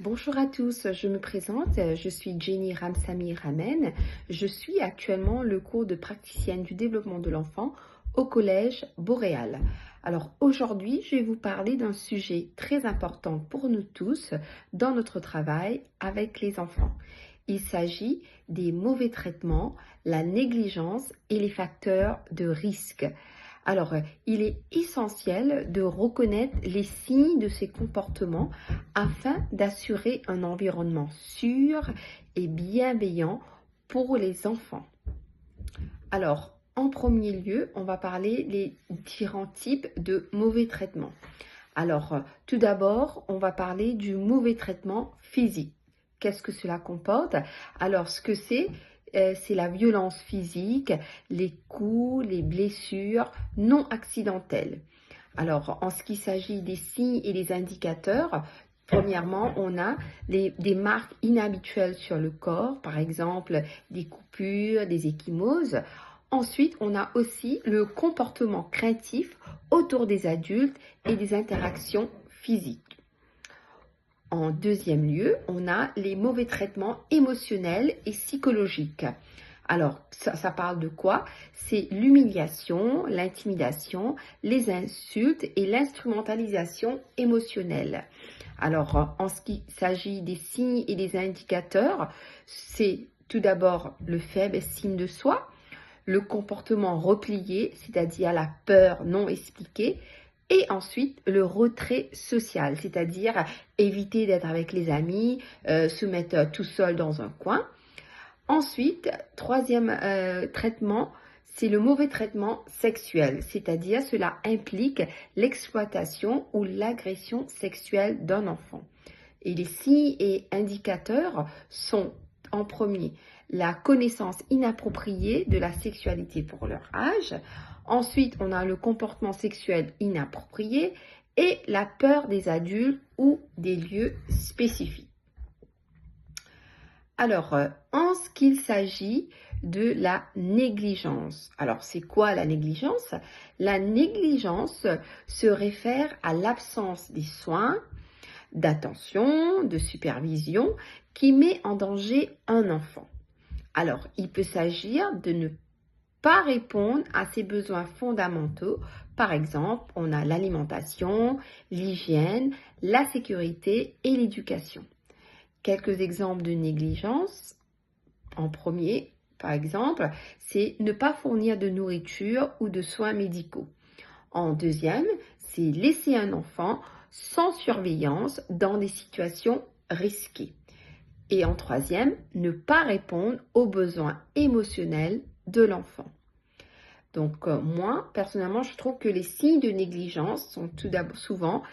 Bonjour à tous, je me présente, je suis Jenny Ramsamy Ramen. Je suis actuellement le cours de praticienne du développement de l'enfant au collège Boréal. Alors aujourd'hui, je vais vous parler d'un sujet très important pour nous tous dans notre travail avec les enfants. Il s'agit des mauvais traitements, la négligence et les facteurs de risque. Alors, il est essentiel de reconnaître les signes de ces comportements afin d'assurer un environnement sûr et bienveillant pour les enfants. Alors, en premier lieu, on va parler des différents types de mauvais traitements. Alors, tout d'abord, on va parler du mauvais traitement physique. Qu'est-ce que cela comporte? Alors, ce que c'est la violence physique, les coups, les blessures non accidentelles. Alors, en ce qui s'agit des signes et des indicateurs, premièrement, on a des marques inhabituelles sur le corps, par exemple des coupures, des ecchymoses. Ensuite, on a aussi le comportement craintif autour des adultes et des interactions physiques. En deuxième lieu, on a les mauvais traitements émotionnels et psychologiques. Alors, ça parle de quoi? C'est l'humiliation, l'intimidation, les insultes et l'instrumentalisation émotionnelle. Alors, en ce qui s'agit des signes et des indicateurs, c'est tout d'abord le faible estime de soi, le comportement replié, c'est-à-dire la peur non expliquée, et ensuite le retrait social, c'est-à-dire éviter d'être avec les amis, se mettre tout seul dans un coin. Ensuite, troisième traitement, c'est le mauvais traitement sexuel, c'est-à-dire cela implique l'exploitation ou l'agression sexuelle d'un enfant. Et les signes et indicateurs sont en premier la connaissance inappropriée de la sexualité pour leur âge. Ensuite, on a le comportement sexuel inapproprié et la peur des adultes ou des lieux spécifiques. Alors, en ce qu'il s'agit de la négligence. Alors, c'est quoi la négligence? La négligence se réfère à l'absence des soins, d'attention, de supervision qui met en danger un enfant. Alors, il peut s'agir de ne pas répondre à ses besoins fondamentaux. Par exemple, on a l'alimentation, l'hygiène, la sécurité et l'éducation. Quelques exemples de négligence. En premier, par exemple, c'est ne pas fournir de nourriture ou de soins médicaux. En deuxième, c'est laisser un enfant sans surveillance dans des situations risquées. Et en troisième, ne pas répondre aux besoins émotionnels de l'enfant. Donc moi, personnellement, je trouve que les signes de négligence sont tout d'abord souvent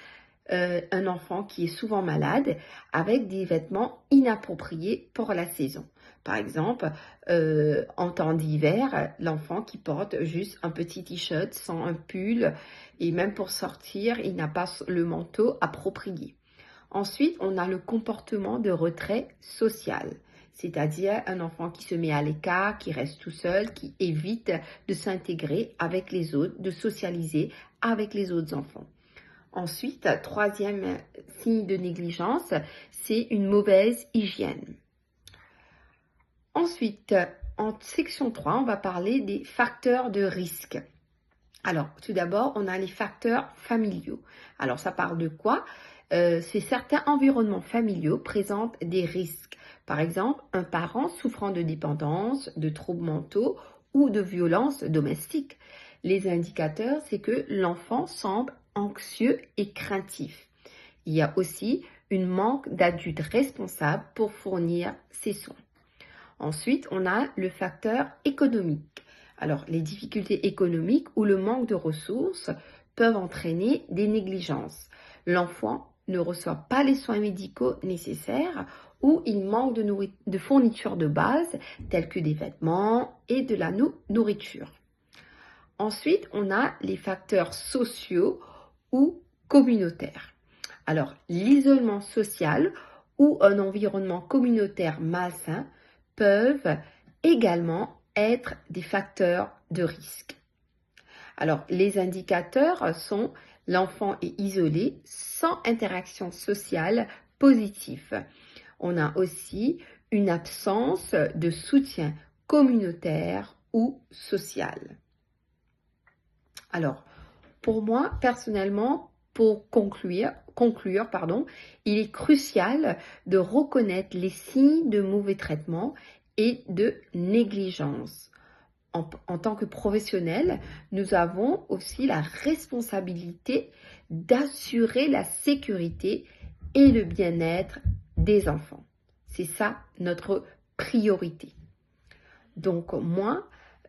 un enfant qui est souvent malade avec des vêtements inappropriés pour la saison. Par exemple, en temps d'hiver, l'enfant qui porte juste un petit t-shirt sans un pull et même pour sortir, il n'a pas le manteau approprié. Ensuite, on a le comportement de retrait social, c'est-à-dire un enfant qui se met à l'écart, qui reste tout seul, qui évite de s'intégrer avec les autres, de socialiser avec les autres enfants. Ensuite, troisième signe de négligence, c'est une mauvaise hygiène. Ensuite, en section 3, on va parler des facteurs de risque. Alors, tout d'abord, on a les facteurs familiaux. Alors, ça parle de quoi? C'est certains environnements familiaux présentent des risques. Par exemple, un parent souffrant de dépendance, de troubles mentaux ou de violences domestiques. Les indicateurs, c'est que l'enfant semble anxieux et craintif. Il y a aussi un manque d'adultes responsables pour fournir ces soins. Ensuite, on a le facteur économique. Alors, les difficultés économiques ou le manque de ressources peuvent entraîner des négligences. L'enfant ne reçoit pas les soins médicaux nécessaires ou il manque de fournitures de base telles que des vêtements et de la nourriture. Ensuite, on a les facteurs sociaux ou communautaires. Alors, l'isolement social ou un environnement communautaire malsain peuvent également être des facteurs de risque. Alors, les indicateurs sont l'enfant est isolé, sans interaction sociale positif. On a aussi une absence de soutien communautaire ou social. Alors, pour moi, personnellement, pour conclure, il est crucial de reconnaître les signes de mauvais traitement et de négligence. En tant que professionnels, nous avons aussi la responsabilité d'assurer la sécurité et le bien-être des enfants. C'est ça notre priorité. Donc moi,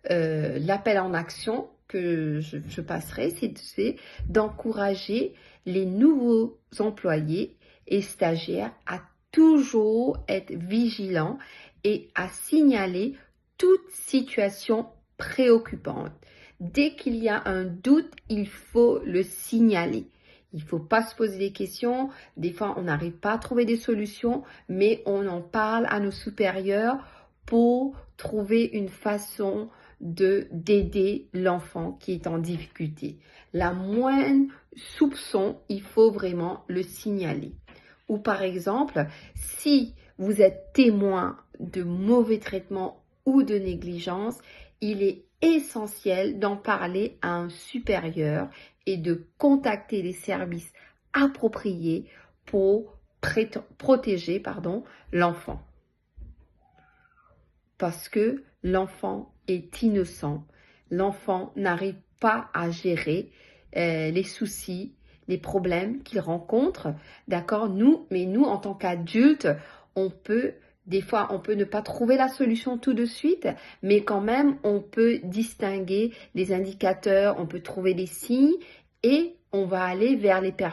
l'appel en action que je passerai, c'est d'encourager les nouveaux employés et stagiaires à toujours être vigilants et à signaler toute situation préoccupante. Dès qu'il y a un doute, il faut le signaler. Il ne faut pas se poser des questions. Des fois, on n'arrive pas à trouver des solutions, mais on en parle à nos supérieurs pour trouver une façon d'aider l'enfant qui est en difficulté. La moindre soupçon, il faut vraiment le signaler. Ou par exemple, si vous êtes témoin de mauvais traitements ou de négligence, il est essentiel d'en parler à un supérieur et de contacter les services appropriés pour protéger l'enfant. Parce que l'enfant est innocent. L'enfant n'arrive pas à gérer les soucis, les problèmes qu'il rencontre. D'accord? Mais nous, en tant qu'adultes, des fois, on peut ne pas trouver la solution tout de suite, mais quand même, on peut distinguer les indicateurs, on peut trouver les signes et on va aller vers les personnes